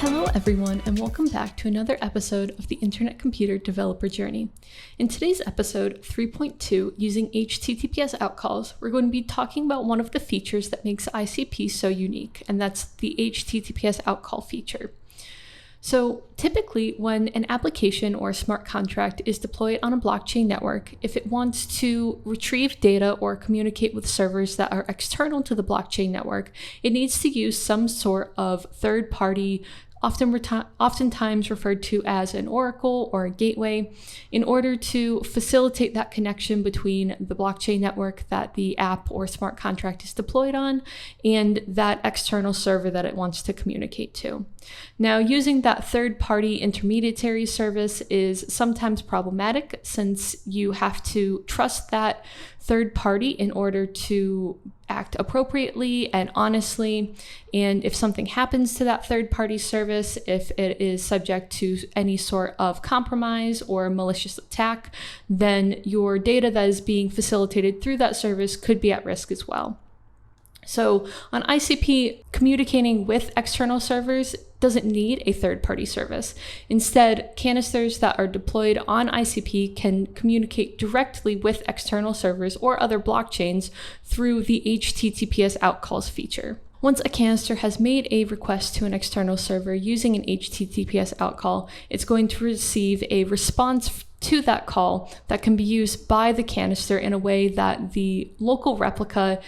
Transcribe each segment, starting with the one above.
Hello everyone, and welcome back to another episode of the Internet Computer Developer Journey. In today's episode 3.2, using HTTPS outcalls, we're going to be talking about one of the features that makes ICP so unique, and that's the HTTPS outcall feature. So typically when an application or a smart contract is deployed on a blockchain network, if it wants to retrieve data or communicate with servers that are external to the blockchain network, it needs to use some sort of third-party, oftentimes referred to as an oracle or a gateway, in order to facilitate that connection between the blockchain network that the app or smart contract is deployed on and that external server that it wants to communicate to. Now, using that third-party intermediary service is sometimes problematic since you have to trust that third party in order to act appropriately and honestly. And if something happens to that third-party service, if it is subject to any sort of compromise or malicious attack, then your data that is being facilitated through that service could be at risk as well. So on ICP, communicating with external servers doesn't need a third-party service. Instead, canisters that are deployed on ICP can communicate directly with external servers or other blockchains through the HTTPS outcalls feature. Once a canister has made a request to an external server using an HTTPS outcall, it's going to receive a response to that call that can be used by the canister in a way that the local replica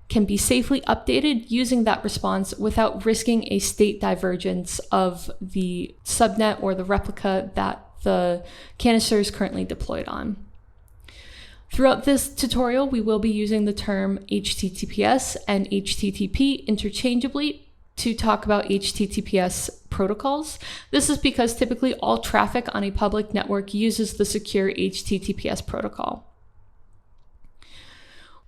can be safely updated using that response without risking a state divergence of the subnet or the replica that the canister is currently deployed on. Throughout this tutorial, we will be using the term HTTPS and HTTP interchangeably to talk about HTTPS protocols. This is because typically all traffic on a public network uses the secure HTTPS protocol.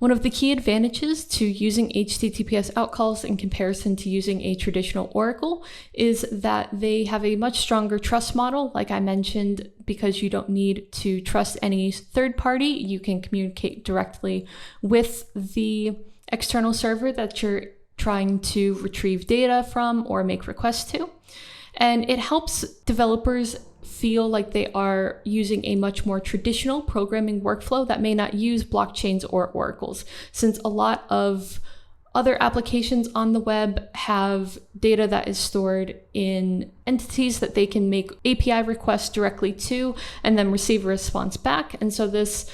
One of the key advantages to using HTTPS outcalls in comparison to using a traditional oracle is that they have a much stronger trust model, like I mentioned, because you don't need to trust any third party. You can communicate directly with the external server that you're trying to retrieve data from or make requests to. And it helps developers feel like they are using a much more traditional programming workflow that may not use blockchains or oracles, since a lot of other applications on the web have data that is stored in entities that they can make API requests directly to and then receive a response back. And so this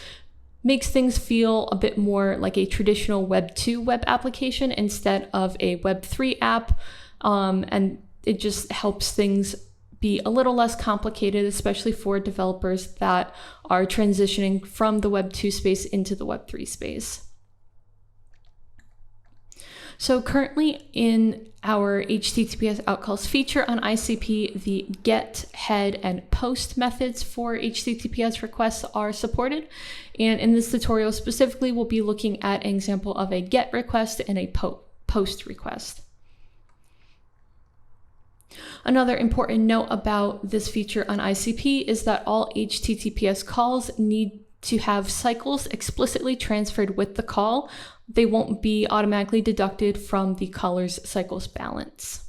makes things feel a bit more like a traditional Web 2 web application instead of a Web 3 app. And it just helps things be a little less complicated, especially for developers that are transitioning from the Web 2 space into the Web 3 space. So currently in our HTTPS outcalls feature on ICP, the get, head, and post methods for HTTPS requests are supported. And in this tutorial specifically, we'll be looking at an example of a get request and a post request. Another important note about this feature on ICP is that all HTTPS calls need to have cycles explicitly transferred with the call. They won't be automatically deducted from the caller's cycles balance.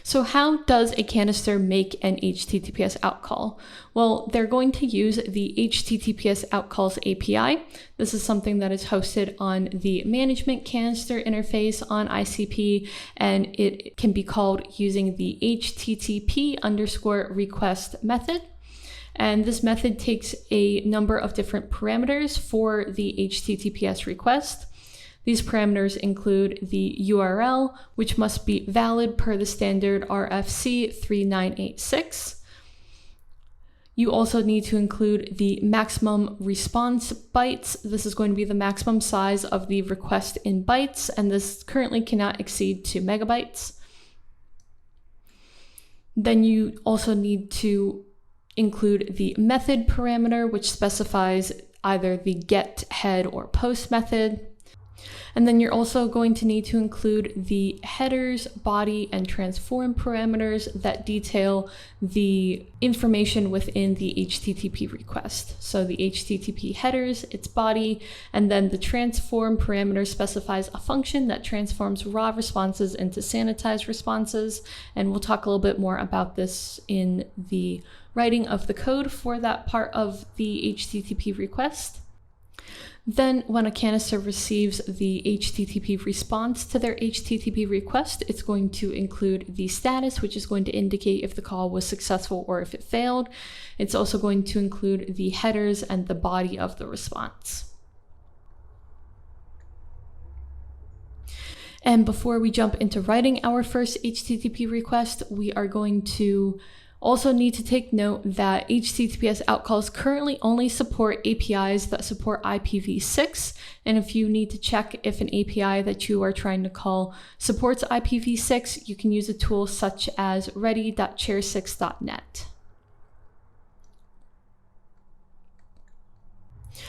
So how does a canister make an HTTPS outcall? Well, they're going to use the HTTPS outcalls API. This is something that is hosted on the management canister interface on ICP, and it can be called using the HTTP_request method. And this method takes a number of different parameters for the HTTPS request. These parameters include the URL, which must be valid per the standard RFC 3986. You also need to include the maximum response bytes. This is going to be the maximum size of the request in bytes, and this currently cannot exceed 2 megabytes. Then you also need to include the method parameter, which specifies either the get, head, or post method. And then you're also going to need to include the headers, body, and transform parameters that detail the information within the HTTP request. So the HTTP headers, its body, and then the transform parameter specifies a function that transforms raw responses into sanitized responses. And we'll talk a little bit more about this in the writing of the code for that part of the HTTP request. Then when a canister receives the HTTP response to their HTTP request, it's going to include the status, which is going to indicate if the call was successful or if it failed. It's also going to include the headers and the body of the response. And before we jump into writing our first HTTP request, we are going to also need to take note that HTTPS outcalls currently only support APIs that support IPv6. And if you need to check if an API that you are trying to call supports IPv6, you can use a tool such as ready.chair6.net.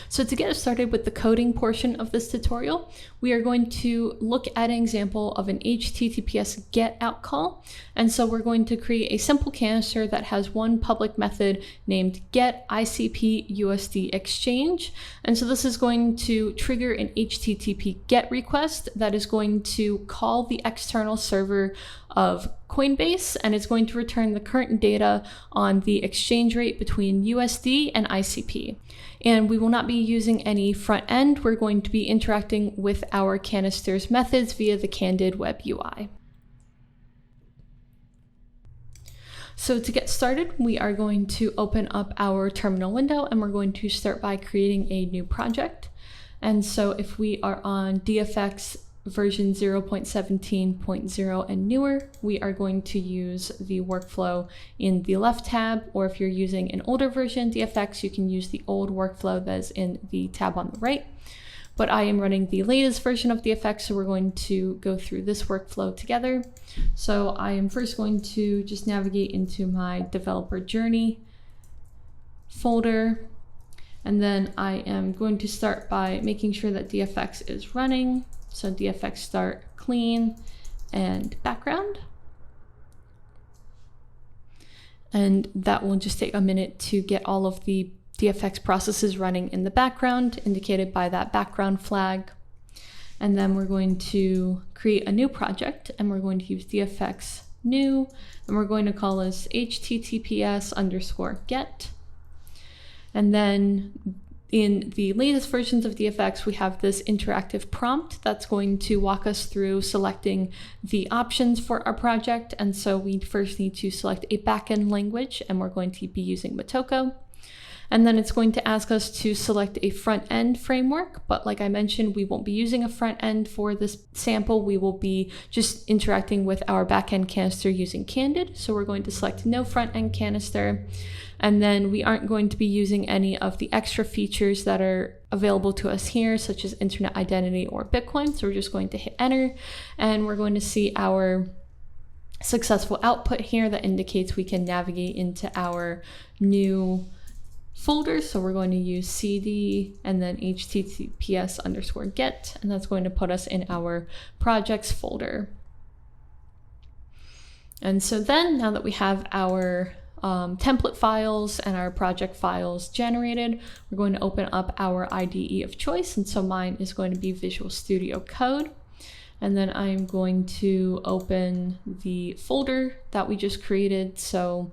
So to get us started with the coding portion of this tutorial, we are going to look at an example of an HTTPS GET outcall. And so we're going to create a simple canister that has one public method named get ICP USD exchange. And so this is going to trigger an HTTP GET request that is going to call the external server of Coinbase, and it's going to return the current data on the exchange rate between USD and ICP. And we will not be using any front end. We're going to be interacting with our canister's methods via the Candid web UI. So to get started, we are going to open up our terminal window, and we're going to start by creating a new project. And so if we are on DFX version 0.17.0 and newer, we are going to use the workflow in the left tab, or if you're using an older version DFX, you can use the old workflow that is in the tab on the right. But I am running the latest version of DFX, so we're going to go through this workflow together. So I am first going to just navigate into my developer journey folder, and then I am going to start by making sure that DFX is running. So DFX start clean and background. And that will just take a minute to get all of the DFX processes running in the background, indicated by that background flag. And then we're going to create a new project, and we're going to use DFX new, and we're going to call this HTTPS_get. And then in the latest versions of DFX, we have this interactive prompt that's going to walk us through selecting the options for our project. And so we first need to select a backend language, and we're going to be using Motoko. And then it's going to ask us to select a front-end framework, but like I mentioned, we won't be using a front end for this sample. We will be just interacting with our backend canister using Candid. So we're going to select no front-end canister. And then we aren't going to be using any of the extra features that are available to us here, such as internet identity or Bitcoin. So we're just going to hit enter, and we're going to see our successful output here that indicates we can navigate into our new folder. So we're going to use cd and then HTTPS_get, and that's going to put us in our projects folder. And so then, now that we have our template files and our project files generated, we're going to open up our IDE of choice. And so mine is going to be Visual Studio Code. And then I'm going to open the folder that we just created. So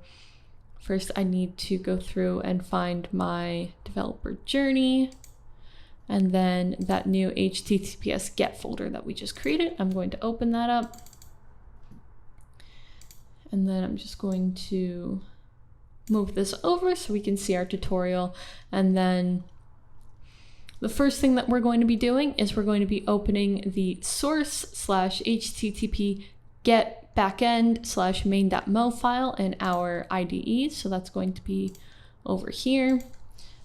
first I need to go through and find my developer journey, and then that new HTTPS get folder that we just created. I'm going to open that up. And then I'm just going to move this over so we can see our tutorial. And then the first thing that we're going to be doing is we're going to be opening the source/HTTP get backend/main.mo file in our IDE. So that's going to be over here.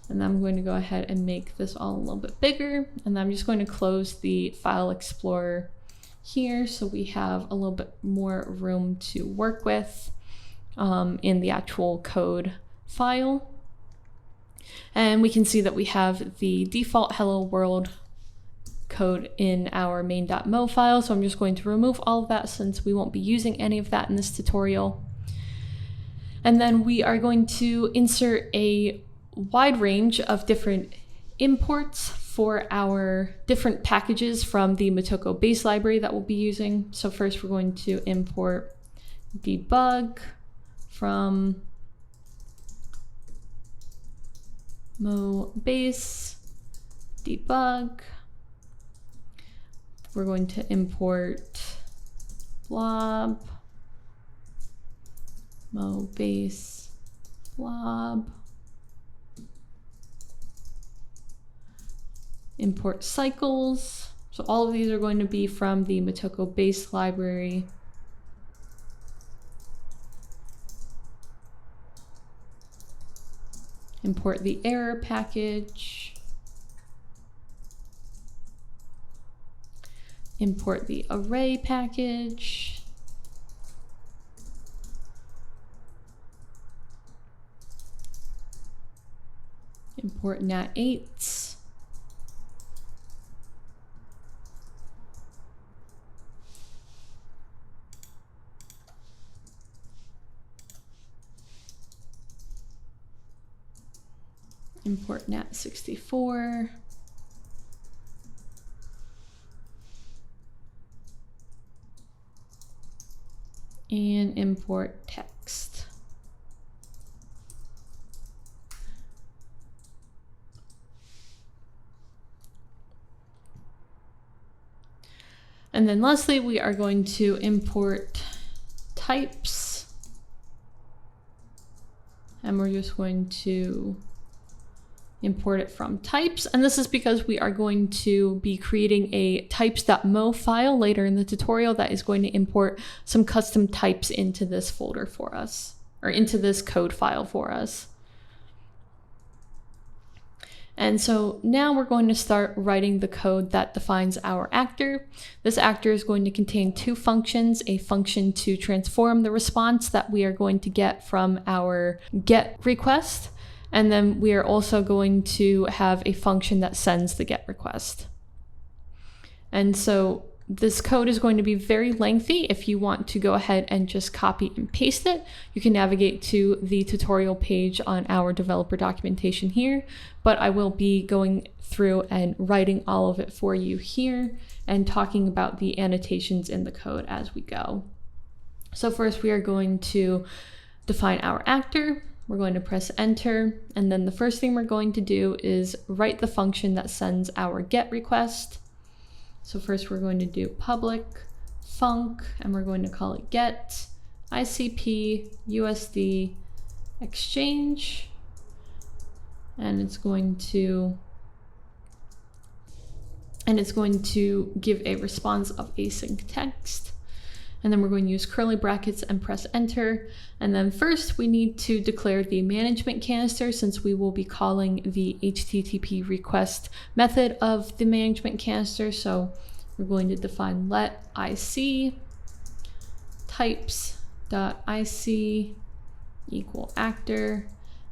And then I'm going to go ahead and make this all a little bit bigger. And then I'm just going to close the file explorer here so we have a little bit more room to work with in the actual code file. And we can see that we have the default hello world code in our main.mo file. So I'm just going to remove all of that since we won't be using any of that in this tutorial. And then we are going to insert a wide range of different imports for our different packages from the Motoko base library that we'll be using. So first we're going to import debug from mo base debug. We're going to import blob mo base blob. Import cycles. So all of these are going to be from the Motoko base library. Import the error package. Import the array package. Import nat8s. Import nat64. And import text. And then lastly, we are going to import types. And we're just going to import it from types. And this is because we are going to be creating a types.mo file later in the tutorial that is going to import some custom types into this folder for us, or into this code file for us. And so now we're going to start writing the code that defines our actor. This actor is going to contain two functions, a function to transform the response that we are going to get from our GET request. And then we are also going to have a function that sends the GET request. And so this code is going to be very lengthy. If you want to go ahead and just copy and paste it, you can navigate to the tutorial page on our developer documentation here, but I will be going through and writing all of it for you here and talking about the annotations in the code as we go. So first we are going to define our actor. We're going to press enter, and then the first thing we're going to do is write the function that sends our GET request. So first we're going to do public func, and we're going to call it get ICP USD exchange, and it's going to give a response of async text. And then we're going to use curly brackets and press enter. And then first we need to declare the management canister, since we will be calling the HTTP request method of the management canister. So we're going to define let IC types.ic equal actor.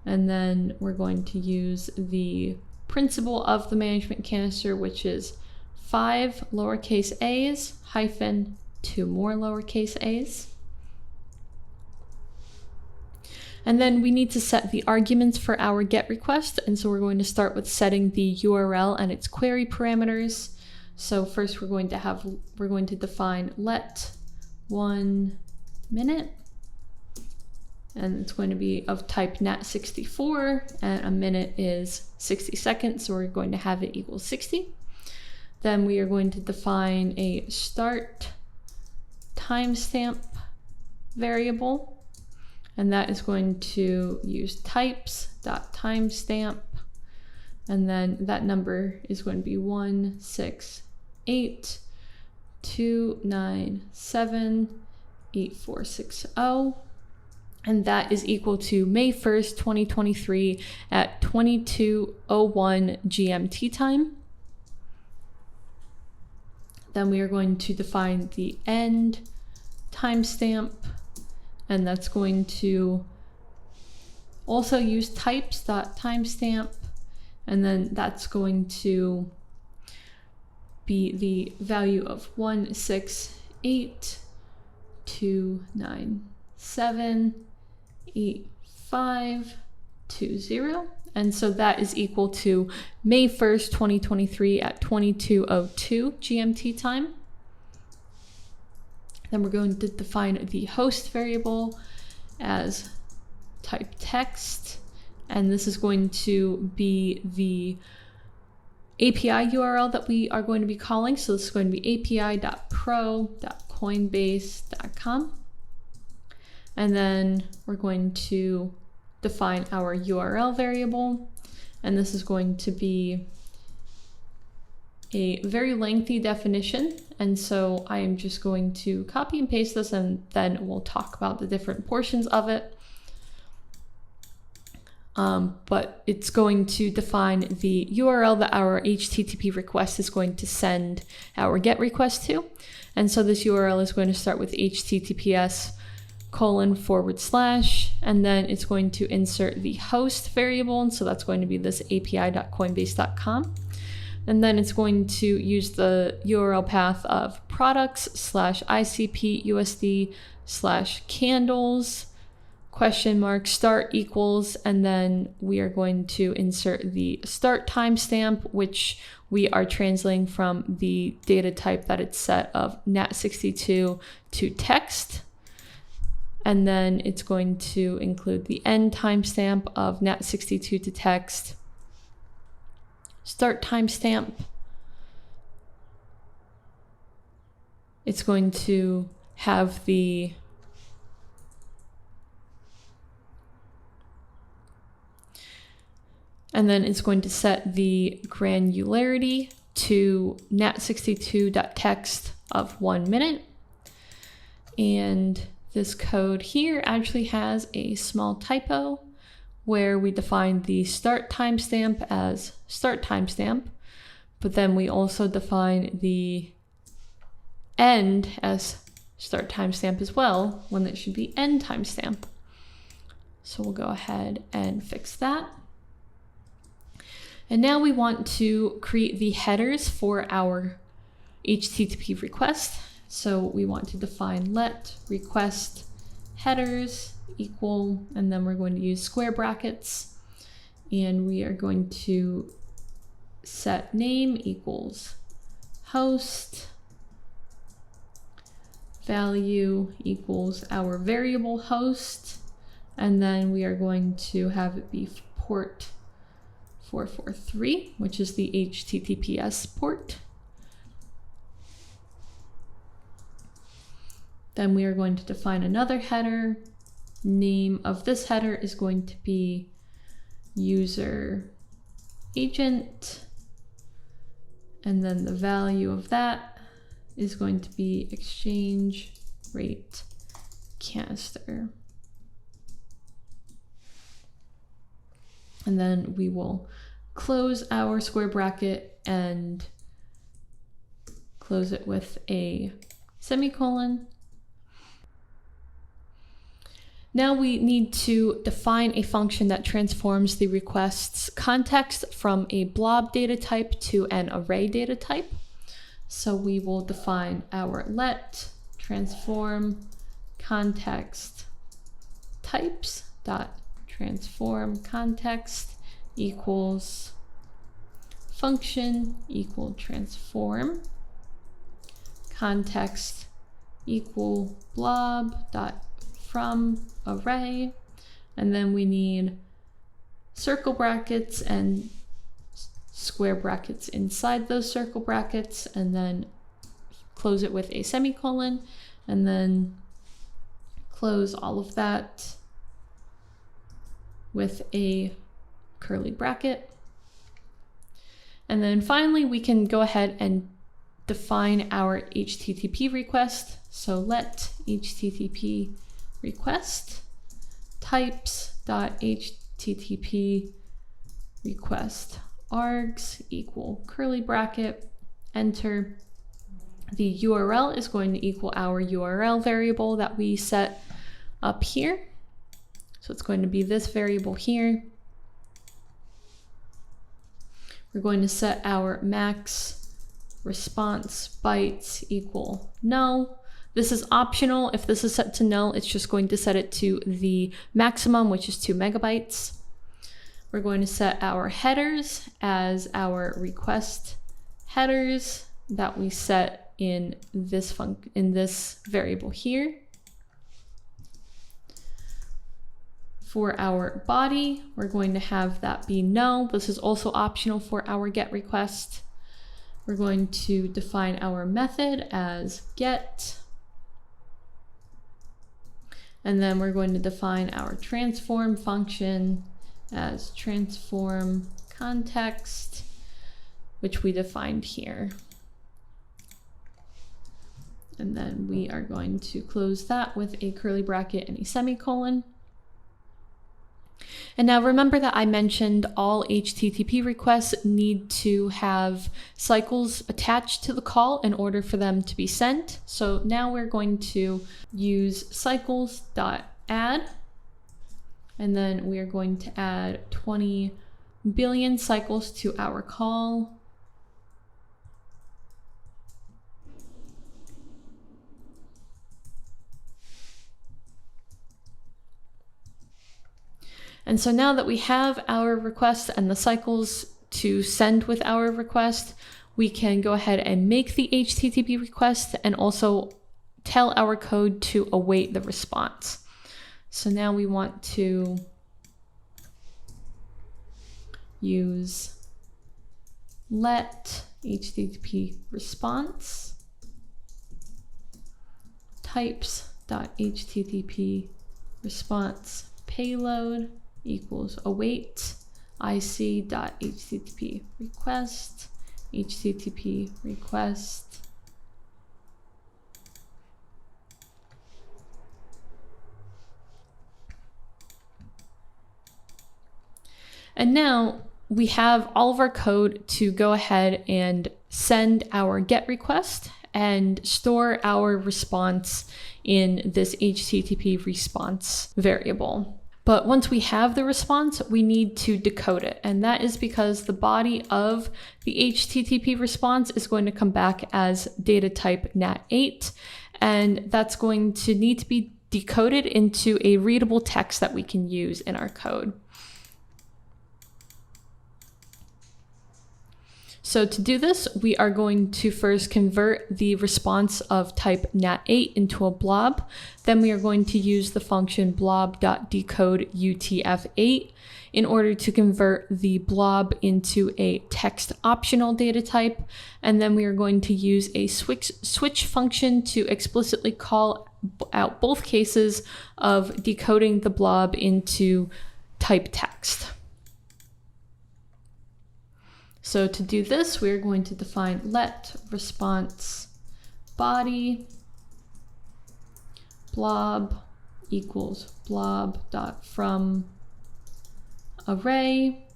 And then we're going to use the principal of the management canister, which is 5 lowercase a's hyphen 2 more lowercase a's. And then we need to set the arguments for our GET request. And so we're going to start with setting the URL and its query parameters. So first we're going to define let 1 minute, and it's going to be of type nat64, and a minute is 60 seconds. So we're going to have it equal 60. Then we are going to define a start timestamp variable, and that is going to use types.timestamp, and then that number is going to be 168297846 and that is equal to May 1st 2023 at 22:01 GMT time. Then we are going to define the end timestamp, and that's going to also use types.timestamp, and then that's going to be the value of 168.297.8520. And so that is equal to May 1st, 2023 at 22:02 GMT time. Then we're going to define the host variable as type text, and this is going to be the API URL that we are going to be calling. So this is going to be api.pro.coinbase.com. And then we're going to define our URL variable, and this is going to be a very lengthy definition, and so I am just going to copy and paste this, and then we'll talk about the different portions of it. But it's going to define the URL that our HTTP request is going to send our GET request to, and so this URL is going to start with HTTPS:// and then it's going to insert the host variable, and so that's going to be this api.coinbase.com. And then it's going to use the URL path of products/ICP USD/candles $start equals, and then we are going to insert the start timestamp, which we are translating from the data type that it's set of NAT62 to text. And then it's going to include the end timestamp of NAT62 to text, start timestamp. It's going to have the and then it's going to set the granularity to NAT62.text of 1 minute. And this code here actually has a small typo where we define the start timestamp as start timestamp, but then we also define the end as start timestamp as well, when it should be end timestamp. So we'll go ahead and fix that. And now we want to create the headers for our HTTP request. So we want to define let request headers equal, and then we're going to use square brackets, and we are going to set name equals host, value equals our variable host, and then we are going to have it be port 443, which is the HTTPS port. Then we are going to define another header. Name of this header is going to be user agent, and then the value of that is going to be exchange rate canister. And then we will close our square bracket and close it with a semicolon. Now we need to define a function that transforms the request's context from a blob data type to an array data type. So we will define our let transform context types dot transform context equals function equal transform context equal blob dot from array, and then we need circle brackets and square brackets inside those circle brackets, and then close it with a semicolon, and then close all of that with a curly bracket. And then finally we can go ahead and define our HTTP request. So let HTTP request types.http request args equal curly bracket, enter. The URL is going to equal our URL variable that we set up here. So it's going to be this variable here. We're going to set our max response bytes equal null. This is optional. If this is set to null, it's just going to set it to the maximum, which is 2 megabytes. We're going to set our headers as our request headers that we set in this variable here. For our body, we're going to have that be null. This is also optional for our get request. We're going to define our method as get. And then we're going to define our transform function as transform context, which we defined here. And then we are going to close that with a curly bracket and a semicolon. And now remember that I mentioned all HTTP requests need to have cycles attached to the call in order for them to be sent. So now we're going to use cycles.add, and then we are going to add 20 billion cycles to our call. And so now that we have our request and the cycles to send with our request, we can go ahead and make the HTTP request and also tell our code to await the response. So now we want to use let HTTP response types.http response payload equals await ic.http request http request and now we have all of our code to go ahead and send our GET request and store our response in this HTTP response variable. But once we have the response, we need to decode it. And that is because the body of the HTTP response is going to come back as data type NAT8. And that's going to need to be decoded into a readable text that we can use in our code. So to do this, we are going to first convert the response of type NAT8 into a blob. Then we are going to use the function blob.decode UTF-8 in order to convert the blob into a text optional data type. And then we are going to use a switch function to explicitly call out both cases of decoding the blob into type text. So to do this, we're going to define let response body blob equals blob.from array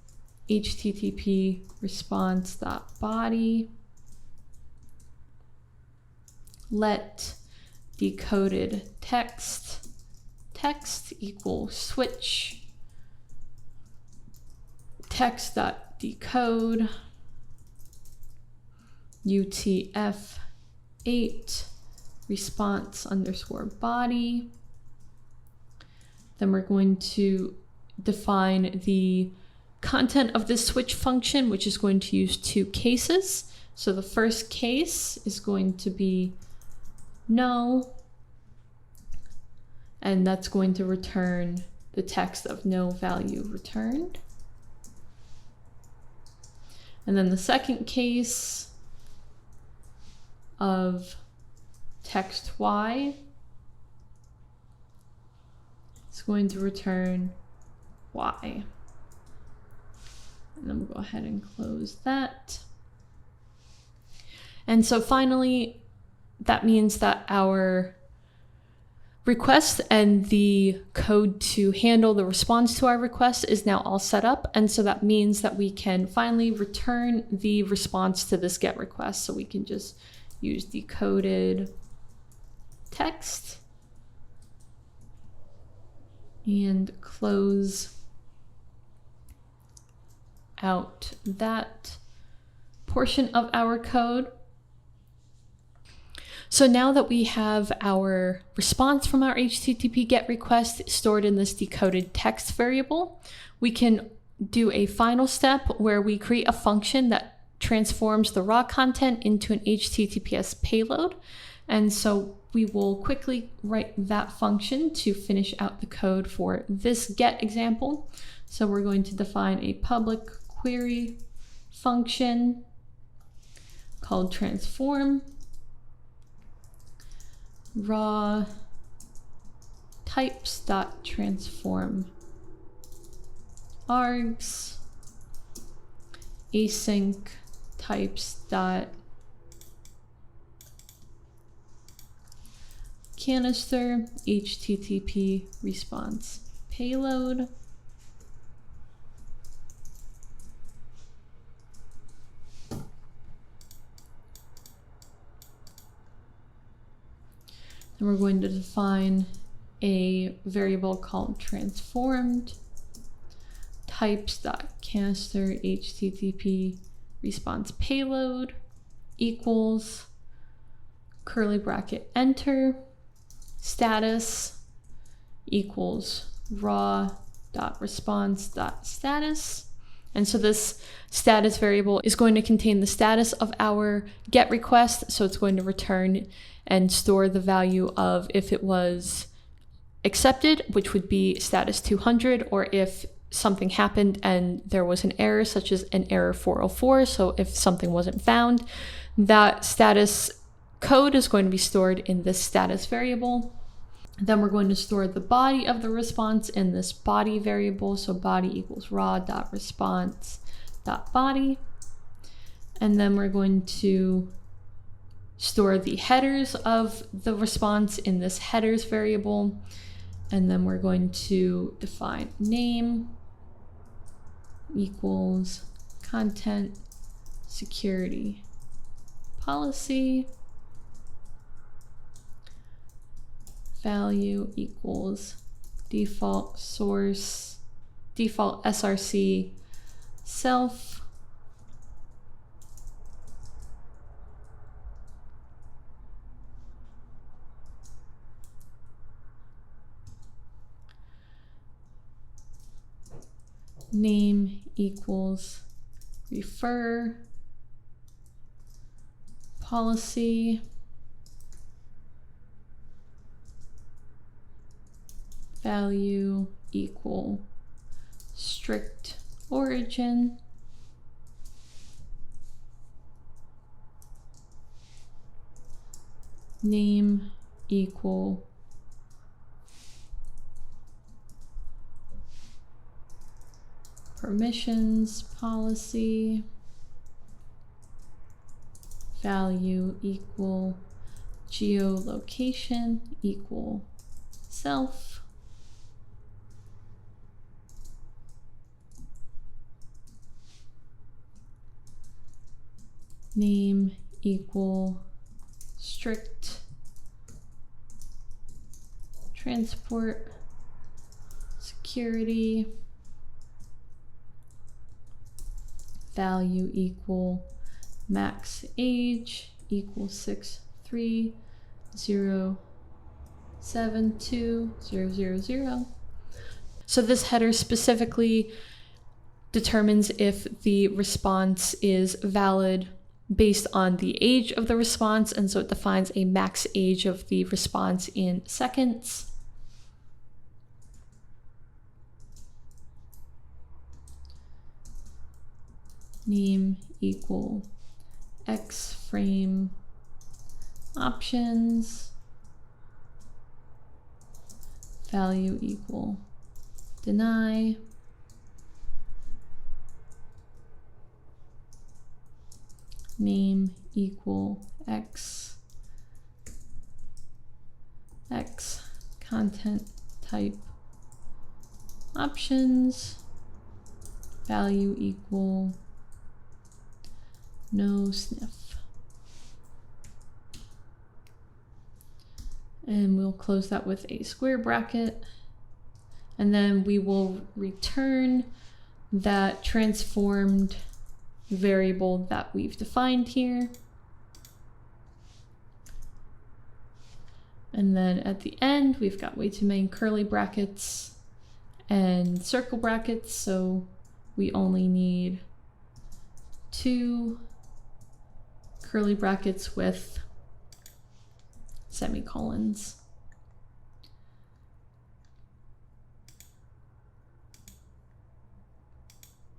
HTTP response.body let decoded text equals switch text.decode UTF-8 response underscore body. Then we're going to define the content of this switch function, which is going to use two cases. So the first case is going to be no, and that's going to return the text of no value returned. And then the second case of text y is going to return y. And then we'll go ahead and close that. And so finally, that means that our request and the code to handle the response to our request is now all set up. And so that means that we can finally return the response to this GET request. So we can just use decoded text and close out that portion of our code. So now that we have our response from our HTTP GET request stored in this decoded text variable, we can do a final step where we create a function that transforms the raw content into an HTTPS payload. And so we will quickly write that function to finish out the code for this GET example. So we're going to define a public query function called transform raw types.transform args async types dot canister HTTP response payload. Then we're going to define a variable called transformed types.canister HTTP response payload equals curly bracket enter status equals raw.response.status. And so this status variable is going to contain the status of our GET request. So it's going to return and store the value of if it was accepted, which would be status 200, or if something happened and there was an error, such as an error 404. So if something wasn't found, that status code is going to be stored in this status variable. Then we're going to store the body of the response in this body variable. So body equals raw.response.body. And then we're going to store the headers of the response in this headers variable. And then we're going to define name equals content security policy. Value equals default source, default src self. Name equals refer policy. Value equal strict origin. Name equal permissions policy. Value equal geolocation equal self. Name equal strict transport security. Value equal max age equals 6307200. So this header specifically determines if the response is valid based on the age of the response, and so it defines a max age of the response in seconds. Name equal X frame options. Value equal deny. Name equal X content type options. Value equal no sniff. And we'll close that with a square bracket. And then we will return that transformed variable that we've defined here. And then at the end, we've got way too many curly brackets and circle brackets, so we only need 2 curly brackets with semicolons.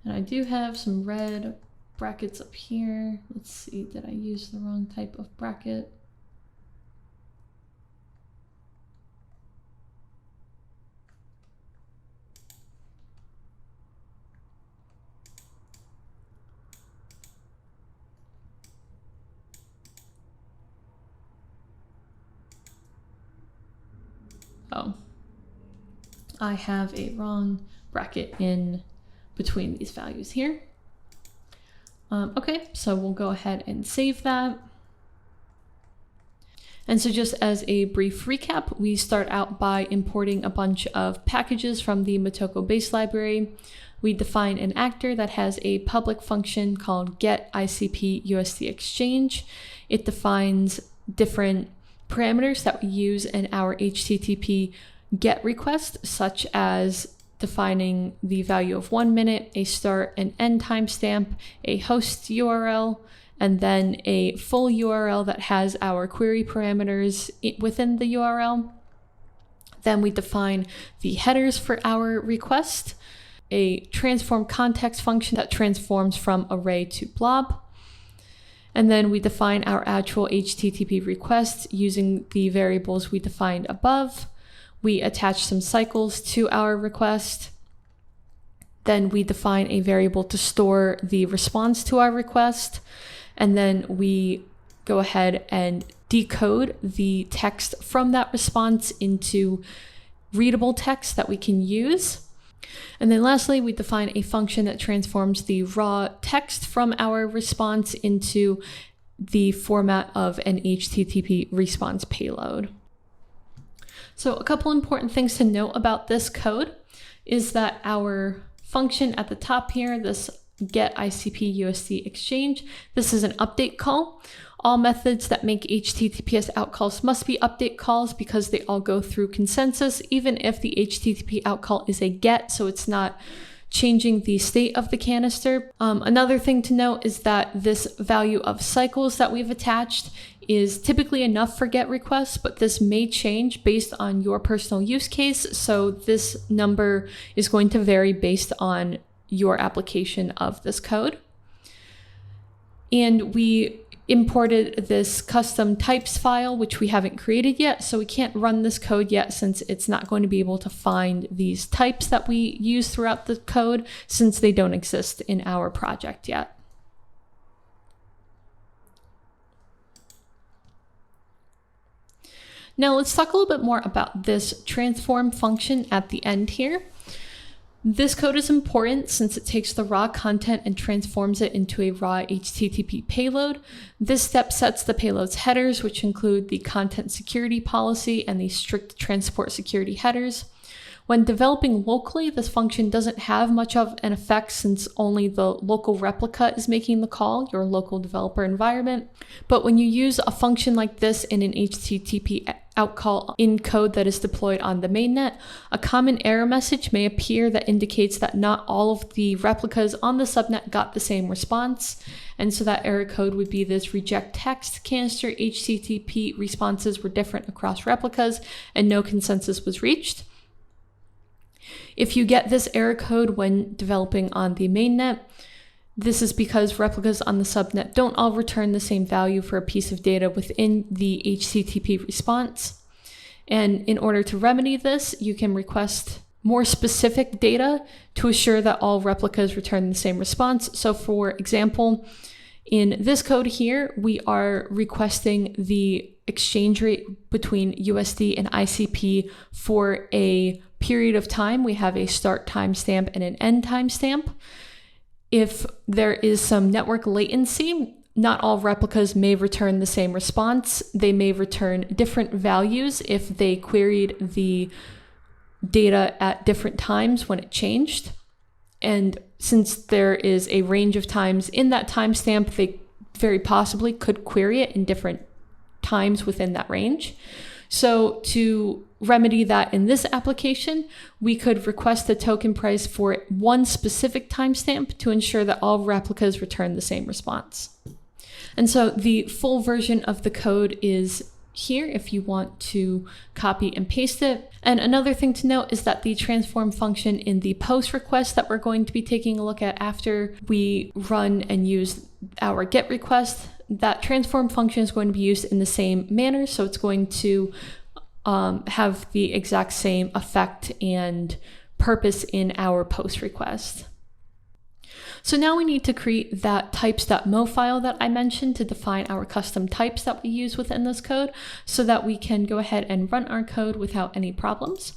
And I do have some red brackets up here. Let's see, did I use the wrong type of bracket? Oh, I have a wrong bracket in between these values here. Okay, so we'll go ahead and save that. And so just as a brief recap, we start out by importing a bunch of packages from the Motoko base library. We define an actor that has a public function called get ICP USD exchange. It defines different parameters that we use in our HTTP GET request, such as defining the value of 1 minute, a start and end timestamp, a host URL, and then a full URL that has our query parameters within the URL. Then we define the headers for our request, a transform context function that transforms from array to blob. And then we define our actual HTTP request using the variables we defined above. We attach some cycles to our request. Then we define a variable to store the response to our request. And then we go ahead and decode the text from that response into readable text that we can use. And then lastly, we define a function that transforms the raw text from our response into the format of an HTTP response payload. So a couple important things to note about this code is that our function at the top here, this get ICP USD exchange, this is an update call. All methods that make HTTPS outcalls must be update calls because they all go through consensus, even if the HTTP outcall is a get, so it's not changing the state of the canister. Another thing to note is that this value of cycles that we've attached is typically enough for GET requests, but this may change based on your personal use case. So this number is going to vary based on your application of this code. And we imported this custom types file, which we haven't created yet. So we can't run this code yet since it's not going to be able to find these types that we use throughout the code since they don't exist in our project yet. Now let's talk a little bit more about this transform function at the end here. This code is important since it takes the raw content and transforms it into a raw HTTP payload. This step sets the payload's headers, which include the content security policy and the strict transport security headers. When developing locally, this function doesn't have much of an effect since only the local replica is making the call, your local developer environment. But when you use a function like this in an HTTP outcall in code that is deployed on the mainnet, a common error message may appear that indicates that not all of the replicas on the subnet got the same response. And so that error code would be this reject text canister HTTP responses were different across replicas and no consensus was reached. If you get this error code when developing on the mainnet, this is because replicas on the subnet don't all return the same value for a piece of data within the HTTP response. And in order to remedy this, you can request more specific data to assure that all replicas return the same response. So for example, in this code here, we are requesting the exchange rate between USD and ICP for a period of time. We have a start timestamp and an end timestamp. If there is some network latency, not all replicas may return the same response. They may return different values if they queried the data at different times when it changed. And since there is a range of times in that timestamp, they very possibly could query it in different times within that range. So to remedy that in this application, we could request the token price for one specific timestamp to ensure that all replicas return the same response. And so the full version of the code is here if you want to copy and paste it. And another thing to note is that the transform function in the post request that we're going to be taking a look at after we run and use our get request, that transform function is going to be used in the same manner. So it's going to have the exact same effect and purpose in our post request. So now we need to create that types.mo file that I mentioned to define our custom types that we use within this code so that we can go ahead and run our code without any problems.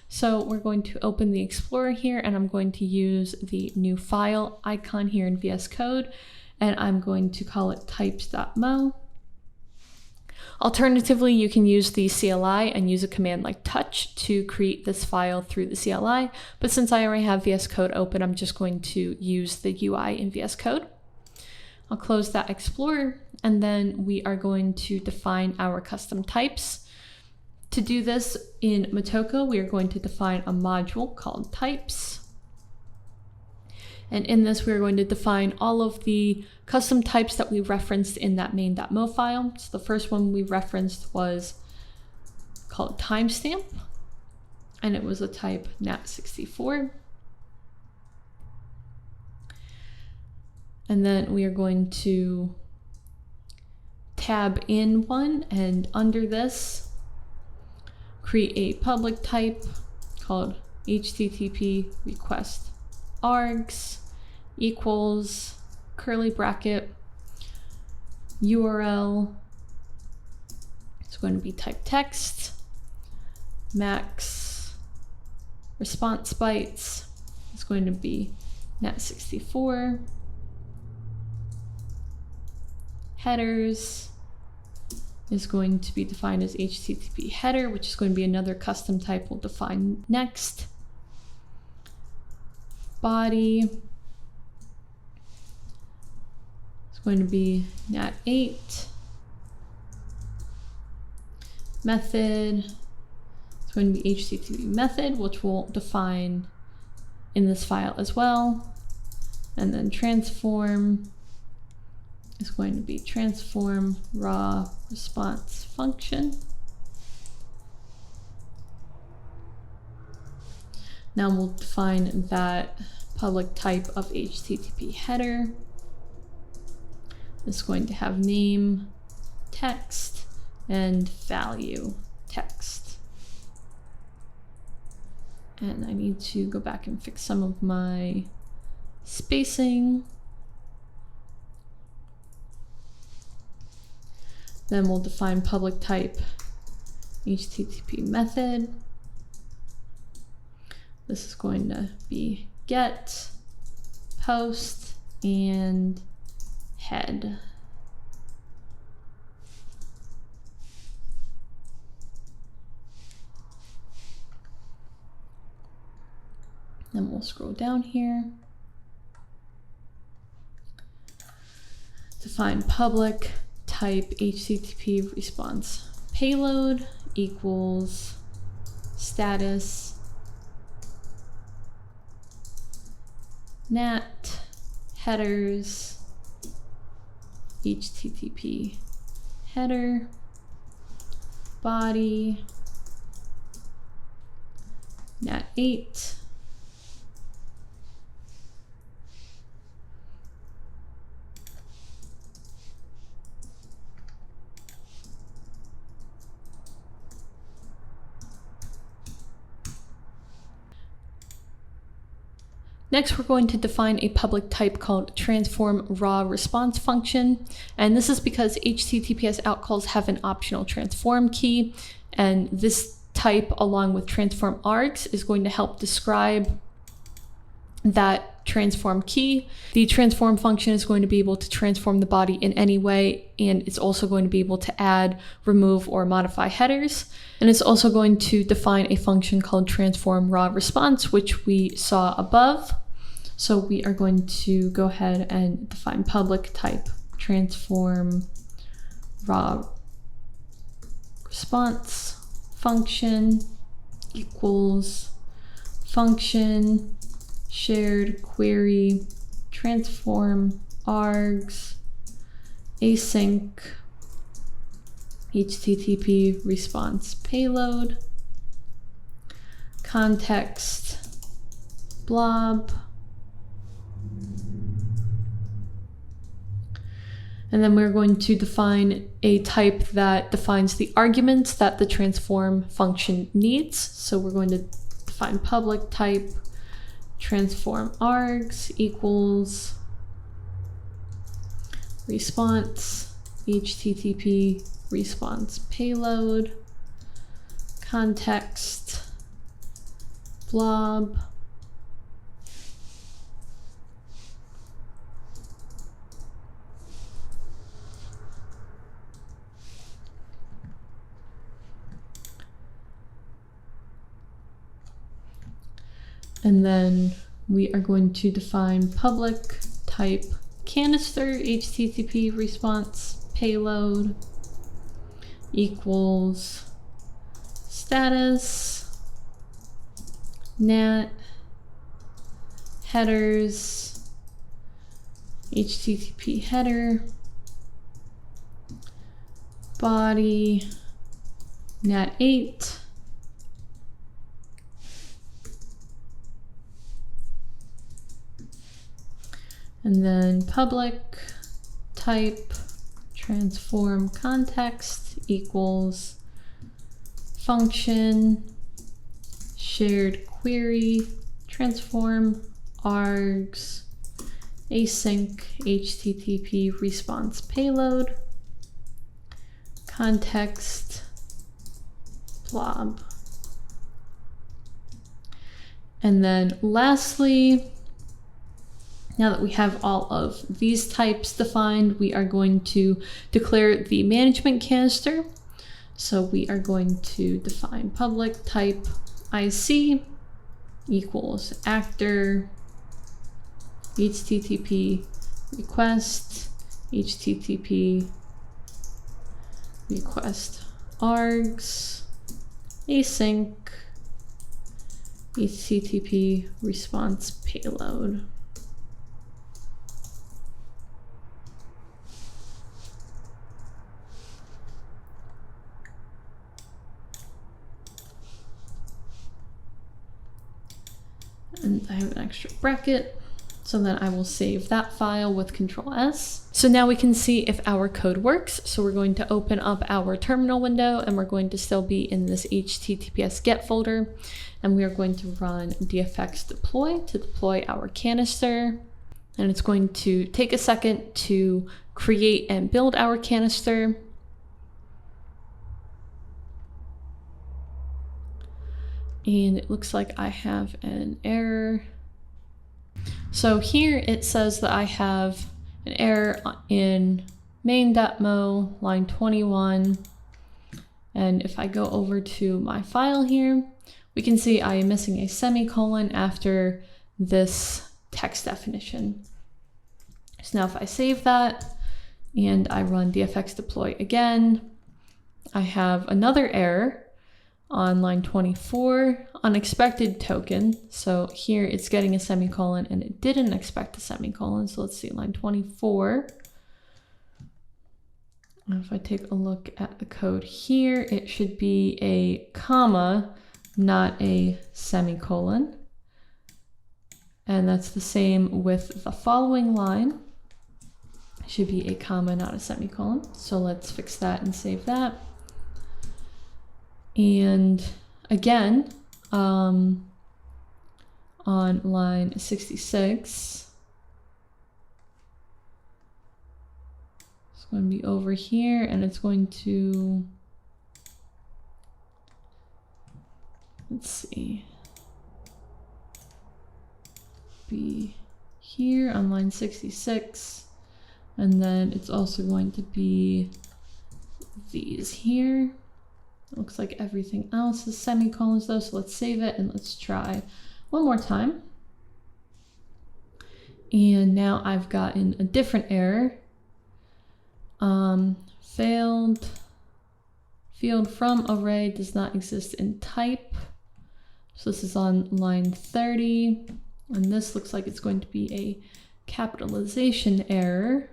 So we're going to open the Explorer here, and I'm going to use the new file icon here in VS Code, and I'm going to call it types.mo. Alternatively, you can use the CLI and use a command like touch to create this file through the CLI. But since I already have VS Code open, I'm just going to use the UI in VS Code. I'll close that Explorer, and then we are going to define our custom types. To do this in Motoko, we are going to define a module called types. And in this, we're going to define all of the custom types that we referenced in that main.mo file. So the first one we referenced was called timestamp, and it was a type nat64. And then we are going to tab in one, and under this, create a public type called HTTP request args equals curly bracket URL. It's going to be type text, max response bytes. It's going to be nat64. Headers is going to be defined as HTTP header, which is going to be another custom type we'll define next. Body is going to be nat8. Method is going to be HTTP method, which we'll define in this file as well. And then transform is going to be transform raw response function. Now we'll define that public type of HTTP header. It's going to have name, text, and value text. And I need to go back and fix some of my spacing. Then we'll define public type HTTP method. This is going to be get, post, and head. Then we'll scroll down here. Define public type HTTP response payload equals status nat headers HTTP header body nat8 Next, we're going to define a public type called transform raw response function. And this is because HTTPS outcalls have an optional transform key. And this type, along with transform args, is going to help describe that transform key. The transform function is going to be able to transform the body in any way, and it's also going to be able to add, remove, or modify headers. And it's also going to define a function called transform raw response, which we saw above. So we are going to go ahead and define public type transform raw response. function equals function shared query transform args async HTTP response payload context blob, and then we're going to define a type that defines the arguments that the transform function needs. So we're going to define public type transform args equals response HTTP response payload context blob and then we are going to define public type canister HTTP response payload equals status nat headers HTTP header body nat8 and then public type transform context equals function shared query transform args async HTTP response payload context blob. And then lastly, now that we have all of these types defined, we are going to declare the management canister. So we are going to define public type IC equals actor HTTP request HTTP request args async HTTP response payload. And I have an extra bracket, so then I will save that file with Control S. So now we can see if our code works. So we're going to open up our terminal window and we're going to still be in this HTTPS get folder. And we are going to run dfx deploy to deploy our canister. And it's going to take a second to create and build our canister. And it looks like I have an error. So here it says that I have an error in main.mo line 21. And if I go over to my file here, we can see I am missing a semicolon after this text definition. So now if I save that and I run dfx deploy again, I have another error on line 24, unexpected token. So here it's getting a semicolon and it didn't expect a semicolon. So let's see, line 24. And if I take a look at the code here, it should be a comma, not a semicolon. And that's the same with the following line. It should be a comma, not a semicolon. So let's fix that and save that. And again, on line 66, it's going to be over here and it's going to, let's see, be here on line 66. And then it's also going to be these here. It looks like everything else is semicolons though, so let's save it and let's try one more time. And now I've gotten a different error. Failed Field from array does not exist in type. So this is on line 30, and this looks like it's going to be a capitalization error.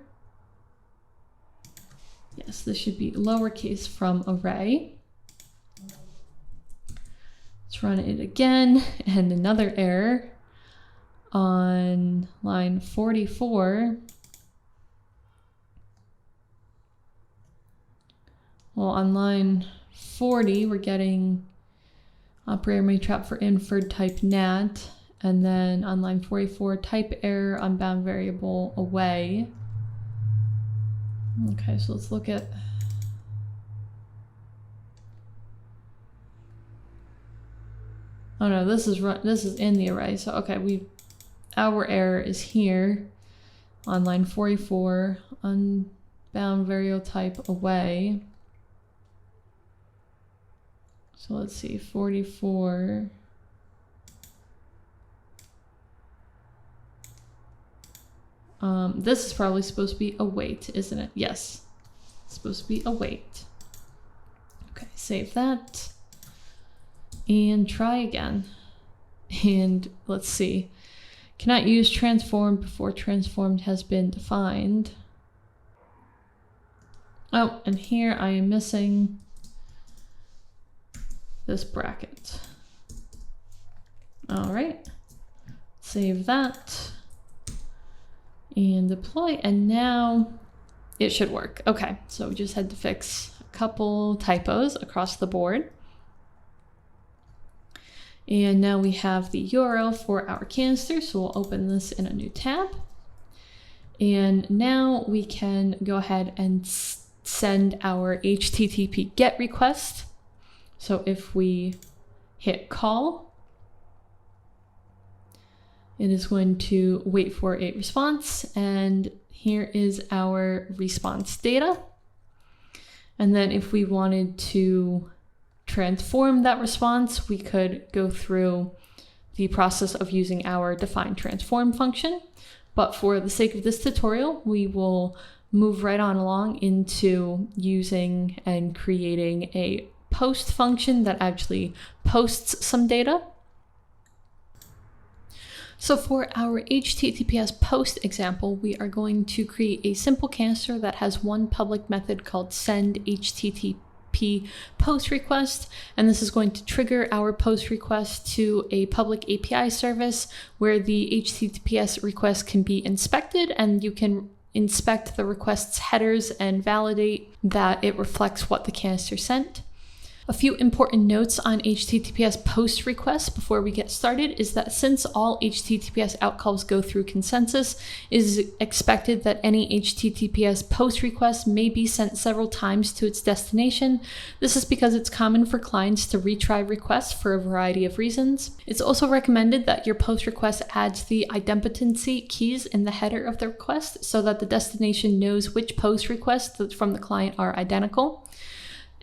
Yes, this should be lowercase from array. Let's run it again, and another error on line 44. Well, on line 40, we're getting operator may trap for inferred type NAT, and then on line 44, type error unbound variable away. Okay, so let's look at oh no, this is in the array. So okay, our error is here on line 44, unbound variable type away. So let's see, 44. This is probably supposed to be await, isn't it? Yes, it's supposed to be await. Okay, save that and try again. And let's see, cannot use transform before transformed has been defined. Oh, and here I am missing this bracket. All right, save that and deploy, and now it should work. Okay, so we just had to fix a couple typos across the board. And now we have the URL for our canister, so we'll open this in a new tab. And now we can go ahead and send our HTTP GET request. So if we hit call, it is going to wait for a response, and here is our response data. And then if we wanted to transform that response, we could go through the process of using our define transform function. But for the sake of this tutorial, we will move right on along into using and creating a post function that actually posts some data. So for our HTTPS post example, we are going to create a simple canister that has one public method called send HTTP post request. And this is going to trigger our post request to a public API service where the HTTPS request can be inspected, and you can inspect the request's headers and validate that it reflects what the canister sent. A few important notes on HTTPS post requests before we get started is that since all HTTPS outcalls go through consensus, it is expected that any HTTPS post request may be sent several times to its destination. This is because it's common for clients to retry requests for a variety of reasons. It's also recommended that your post request adds the idempotency keys in the header of the request so that the destination knows which post requests from the client are identical.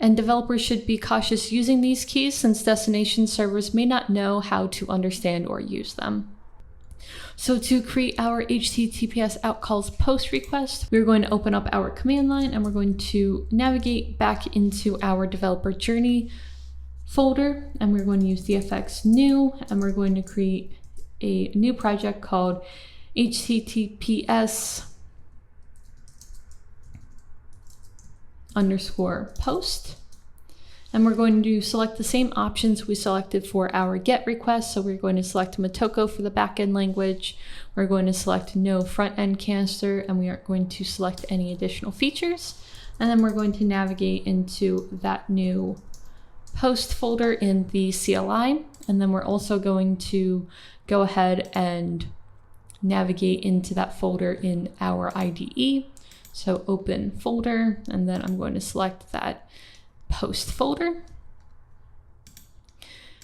And developers should be cautious using these keys since destination servers may not know how to understand or use them. So to create our HTTPS outcalls post request, we're going to open up our command line and we're going to navigate back into our developer journey folder, and we're going to use DFX new, and we're going to create a new project called HTTPS _post, and we're going to select the same options we selected for our GET request. So we're going to select Motoko for the backend language, we're going to select no front-end canister, and we are going to select any additional features, and then we're going to navigate into that new post folder in the CLI, and then we're also going to go ahead and navigate into that folder in our IDE. So open folder, and then I'm going to select that post folder.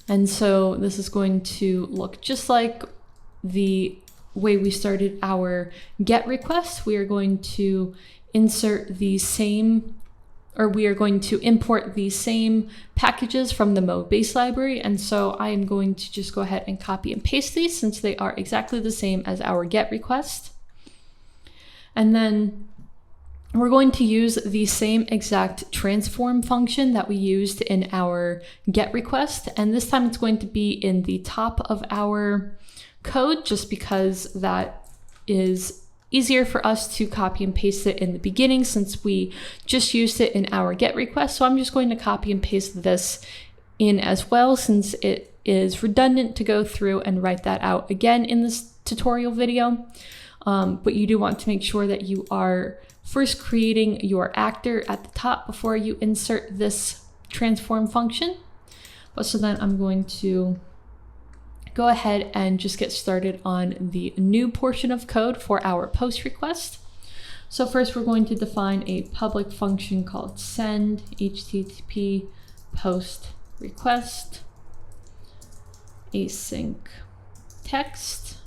And so this is going to look just like the way we started our GET request. We are going to insert the same, or we are going to import the same packages from the Modebase library. And so I am going to just go ahead and copy and paste these since they are exactly the same as our GET request. And then we're going to use the same exact transform function that we used in our GET request, and this time it's going to be in the top of our code, just because that is easier for us to copy and paste it in the beginning since we just used it in our GET request. So I'm just going to copy and paste this in as well, since it is redundant to go through and write that out again in this tutorial video. But you do want to make sure that you are first creating your actor at the top before you insert this transform function. But so then I'm going to go ahead and just get started on the new portion of code for our post request. So first we're going to define a public function called send HTTP post request async text.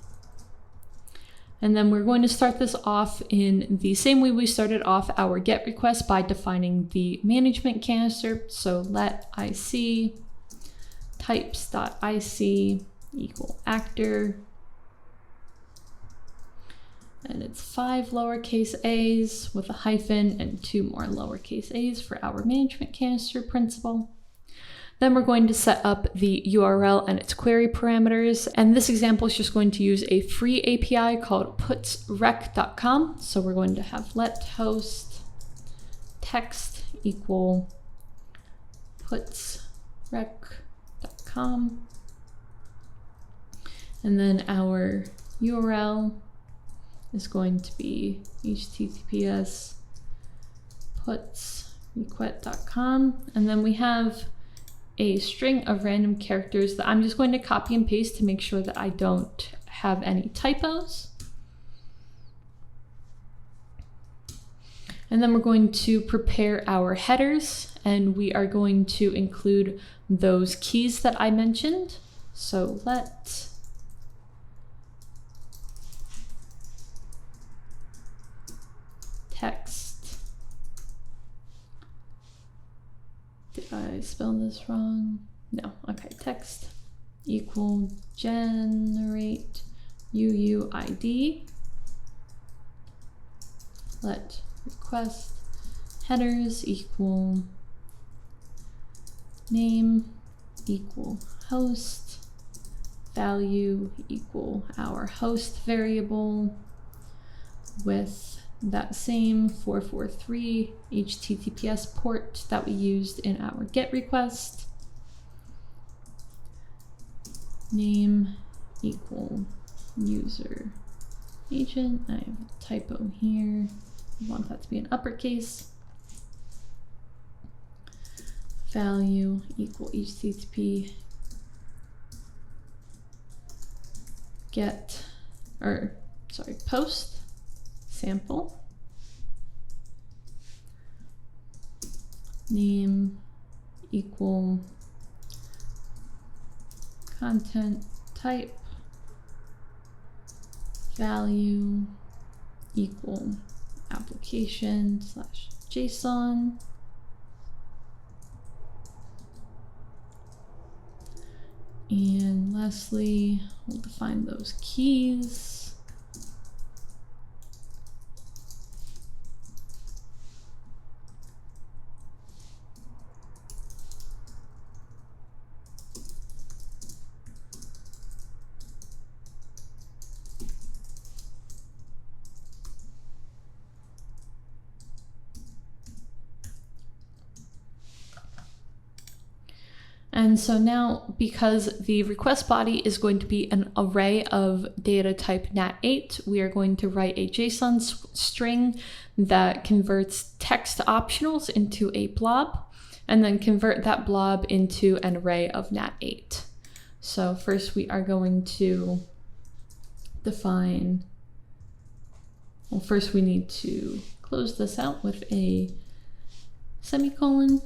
And then we're going to start this off in the same way we started off our GET request by defining the management canister. So let IC types.ic equal actor. And it's 5 lowercase a's with a hyphen and 2 more lowercase a's for our management canister principal. Then we're going to set up the URL and its query parameters. And this example is just going to use a free API called putsrec.com. So we're going to have let host text equal putsrec.com. And then our URL is going to be HTTPS putsrequest.com. And then we have a string of random characters that I'm just going to copy and paste to make sure that I don't have any typos. And then we're going to prepare our headers, and we are going to include those keys that I mentioned. So let text. Did I spell this wrong? No. Okay. Text equal generate UUID. Let request headers equal name equal host, value equal our host variable with that same 443 HTTPS port that we used in our GET request. Name equal user agent. I have a typo here. I want that to be an uppercase. Value equal HTTP post sample. Name equal content type. Value equal application / JSON. And lastly, we'll define those keys. And so now, because the request body is going to be an array of data type NAT8, we are going to write a JSON string that converts text optionals into a blob, and then convert that blob into an array of NAT8. So first we are going to define, well, first we need to close this out with a semicolon.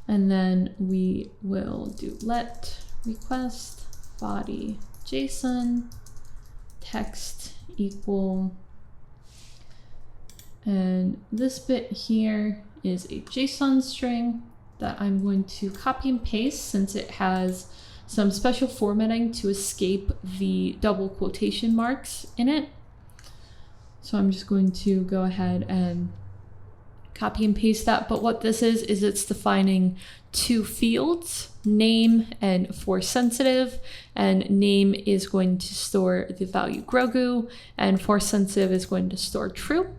And then we will do let request body JSON text equal, and this bit here is a JSON string that I'm going to copy and paste since it has some special formatting to escape the double quotation marks in it. So I'm just going to go ahead and copy and paste that. But what this is it's defining two fields, name and force sensitive, and name is going to store the value Grogu and force sensitive is going to store true.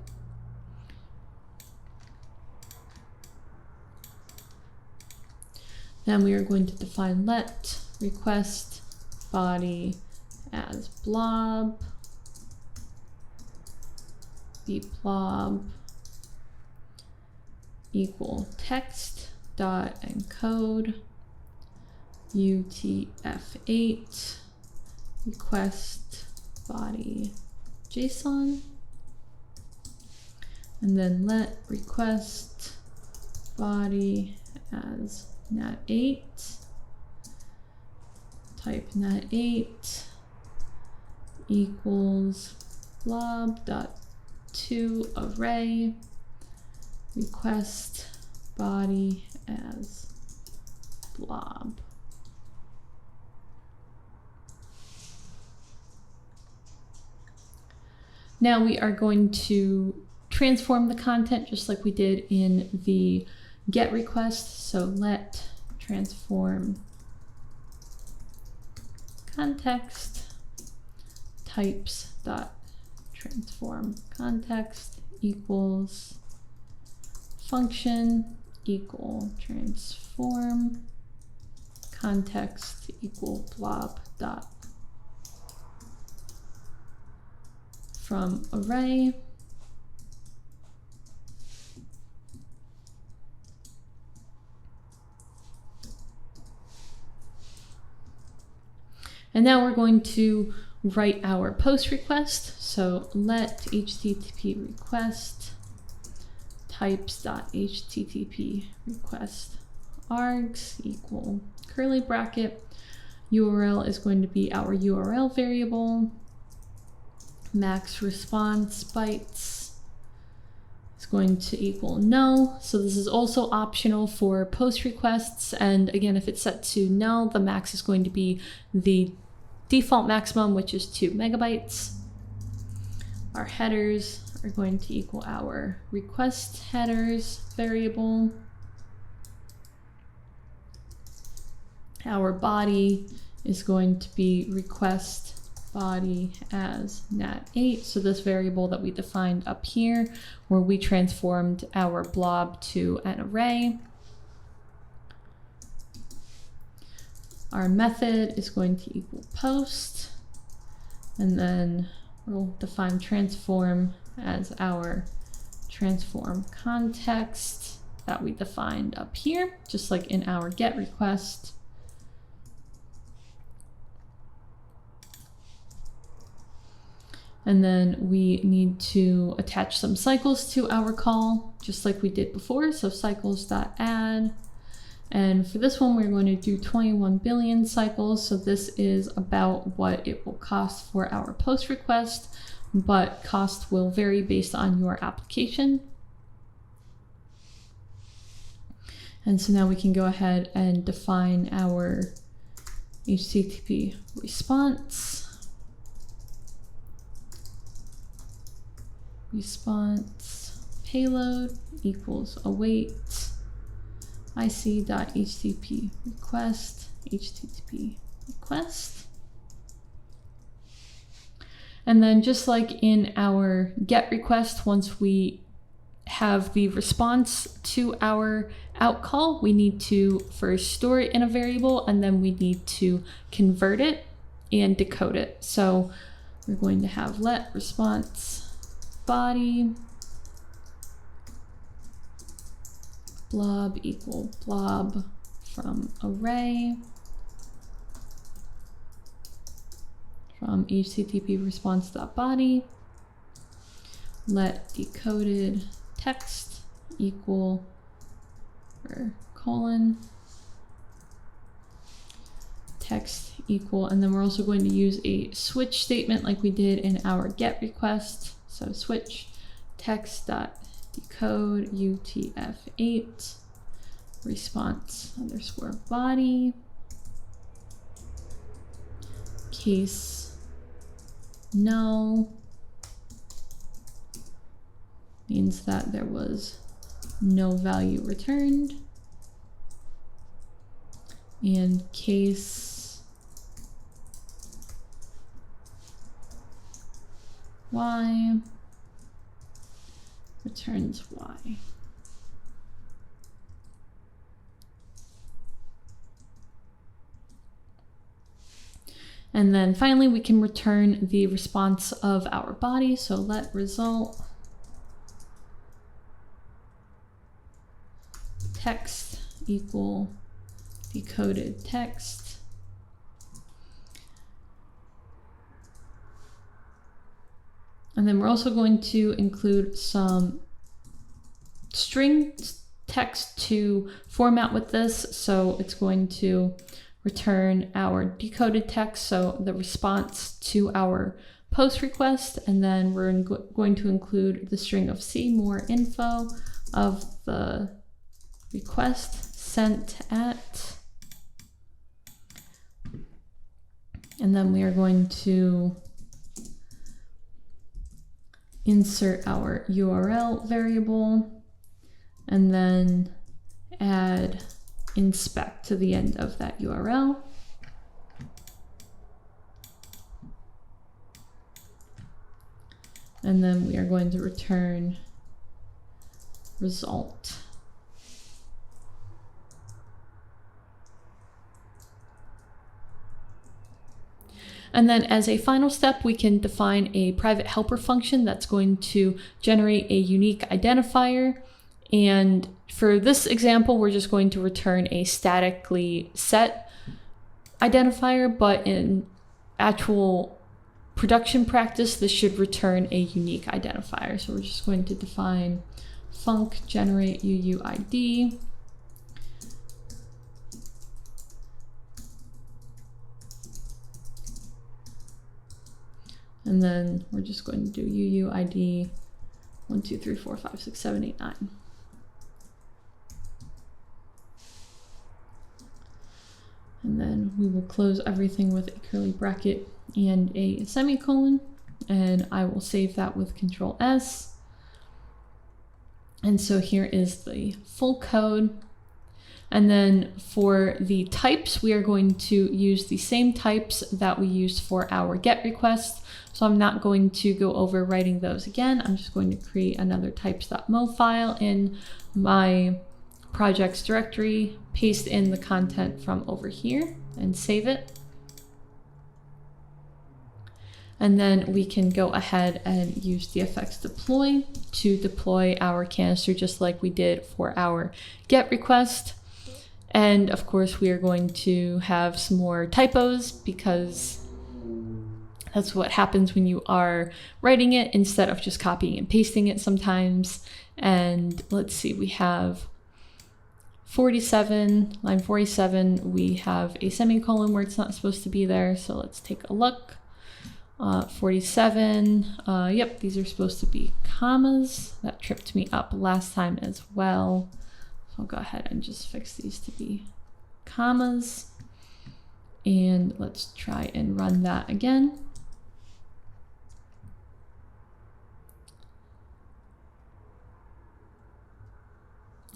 Then we are going to define let request body as blob, blob equal text dot encode UTF-8 request body JSON, and then let request body as nat8 type nat8 equals blob dot to array request body as blob. Now we are going to transform the content just like we did in the get request. So let transform context types dot transform context equals function equal transform context equal blob dot from array and now we're going to write our post request. So let HTTP request types.http request args equal curly bracket. URL is going to be our URL variable. Max response bytes is going to equal null. So this is also optional for post requests. And again, if it's set to null, the max is going to be the default maximum, which is 2 megabytes. Our headers are going to equal our request headers variable. Our body is going to be request body as nat8. So this variable that we defined up here, where we transformed our blob to an array. Our method is going to equal post, and then we'll define transform as our transform context that we defined up here, just like in our get request. And then we need to attach some cycles to our call, just like we did before. So cycles.add. And for this one, we're going to do 21 billion cycles. So this is about what it will cost for our post request, but cost will vary based on your application. And so now we can go ahead and define our HTTP response. Response payload equals await ic.http request HTTP request. And then just like in our get request, once we have the response to our out call, we need to first store it in a variable, and then we need to convert it and decode it. So we're going to have let response body blob equal blob from array from HTTP response.body. Let decoded text equal or colon text equal, and then we're also going to use a switch statement like we did in our get request. So switch text.decode UTF-8 response underscore body case null means that there was no value returned. And case Y returns Y. And then finally, we can return the response of our body. So let result text equal decoded text. And then we're also going to include some string text to format with this. So it's going to return our decoded text, so the response to our post request, and then we're going to include the string of C, more info of the request sent at, and then we are going to insert our URL variable, and then add inspect to the end of that URL. And then we are going to return result. And then as a final step, we can define a private helper function that's going to generate a unique identifier. And for this example, we're just going to return a statically set identifier, but in actual production practice, this should return a unique identifier. So we're just going to define func generate UUID. And then we're just going to do UUID 1, 2, 3, 4, 5, 6, 7, 8, 9. And then we will close everything with a curly bracket and a semicolon. And I will save that with Control S. And so here is the full code. And then for the types, we are going to use the same types that we used for our GET request. So I'm not going to go over writing those again. I'm just going to create another types.mo file in my projects directory, paste in the content from over here and save it. And then we can go ahead and use DFX deploy to deploy our canister just like we did for our GET request. And of course, we are going to have some more typos because that's what happens when you are writing it instead of just copying and pasting it sometimes. And let's see, we have 47, line 47, we have a semicolon where it's not supposed to be there. So let's take a look. 47, yep, these are supposed to be commas. That tripped me up last time as well. So I'll go ahead and just fix these to be commas. And let's try and run that again.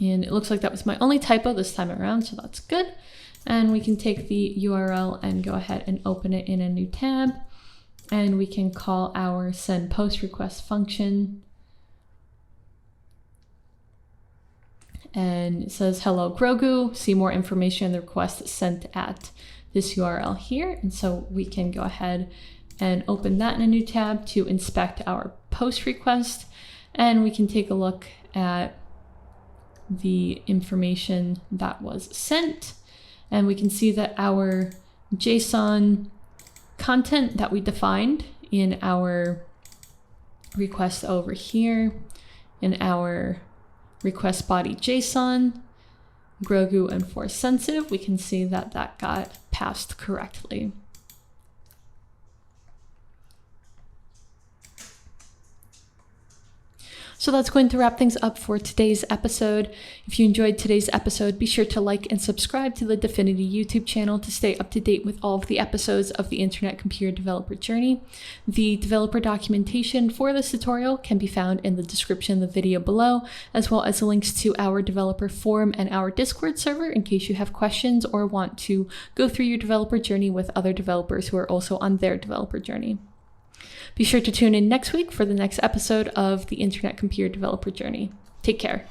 And it looks like that was my only typo this time around, so that's good. And we can take the URL and go ahead and open it in a new tab. And we can call our send post request function. And it says, hello Grogu, see more information on the request sent at this URL here. And so we can go ahead and open that in a new tab to inspect our post request. And we can take a look at the information that was sent. And we can see that our JSON content that we defined in our request over here, in our request body JSON, Grogu and force sensitive, we can see that that got passed correctly. So that's going to wrap things up for today's episode. If you enjoyed today's episode, be sure to like and subscribe to the DFINITY YouTube channel to stay up to date with all of the episodes of the Internet Computer Developer Journey. The developer documentation for this tutorial can be found in the description of the video below, as well as links to our developer forum and our Discord server in case you have questions or want to go through your developer journey with other developers who are also on their developer journey. Be sure to tune in next week for the next episode of the Internet Computer Developer Journey. Take care.